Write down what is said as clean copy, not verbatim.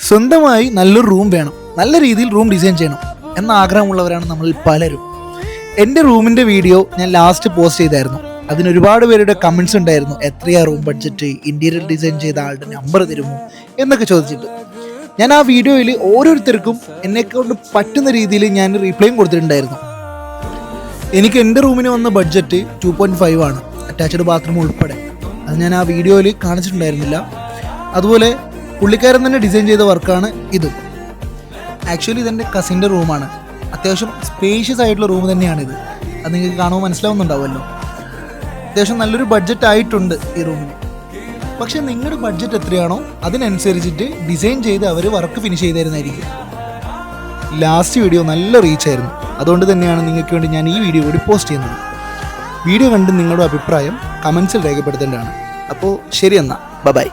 സ്വന്തമായി നല്ലൊരു റൂം വേണം, നല്ല രീതിയിൽ റൂം ഡിസൈൻ ചെയ്യണം എന്ന ആഗ്രഹമുള്ളവരാണ് നമ്മൾ പലരും. എൻ്റെ റൂമിൻ്റെ വീഡിയോ ഞാൻ ലാസ്റ്റ് പോസ്റ്റ് ചെയ്തായിരുന്നു. അതിന് ഒരുപാട് പേരുടെ കമൻസ് ഉണ്ടായിരുന്നു. എത്രയാ റൂം ബഡ്ജറ്റ്, ഇൻറ്റീരിയർ ഡിസൈൻ ചെയ്ത ആളുടെ നമ്പർ തരുമോ എന്നൊക്കെ ചോദിച്ചിട്ട്. ഞാൻ ആ വീഡിയോയിൽ ഓരോരുത്തർക്കും എന്നെക്കൊണ്ട് പറ്റുന്ന രീതിയിൽ ഞാൻ റീപ്ലൈയും കൊടുത്തിട്ടുണ്ടായിരുന്നു. എനിക്ക് എൻ്റെ റൂമിന് വന്ന ബഡ്ജറ്റ് 2.5 ആണ്, അറ്റാച്ച്ഡ് ബാത്റൂം ഉൾപ്പെടെ. അത് ഞാൻ ആ വീഡിയോയിൽ കാണിച്ചിട്ടുണ്ടായിരുന്നില്ല. അതുപോലെ പുള്ളിക്കാരൻ തന്നെ ഡിസൈൻ ചെയ്ത വർക്കാണ് ഇതും. ആക്ച്വലി ഇതെൻ്റെ കസിൻ്റെ റൂമാണ്. അത്യാവശ്യം സ്പേഷ്യസ് ആയിട്ടുള്ള റൂം തന്നെയാണിത്. അത് നിങ്ങൾക്ക് കാണുമ്പോൾ മനസ്സിലാവുന്നുണ്ടാവുമല്ലോ. അത്യാവശ്യം നല്ലൊരു ബഡ്ജറ്റ് ആയിട്ടുണ്ട് ഈ റൂമിന്. പക്ഷേ നിങ്ങളുടെ ബഡ്ജറ്റ് എത്രയാണോ അതിനനുസരിച്ചിട്ട് ഡിസൈൻ ചെയ്ത് അവർ വർക്ക് ഫിനിഷ് ചെയ്ത് തരുന്നതായിരിക്കും. ലാസ്റ്റ് വീഡിയോ നല്ല റീച്ചായിരുന്നു. അതുകൊണ്ട് തന്നെയാണ് നിങ്ങൾക്ക് വേണ്ടി ഞാൻ ഈ വീഡിയോ കൂടി പോസ്റ്റ് ചെയ്യുന്നത്. വീഡിയോ കണ്ട് നിങ്ങളുടെ അഭിപ്രായം കമൻസിൽ രേഖപ്പെടുത്തേണ്ടതാണ്. അപ്പോൾ ശരി, എന്നാൽ ബൈ.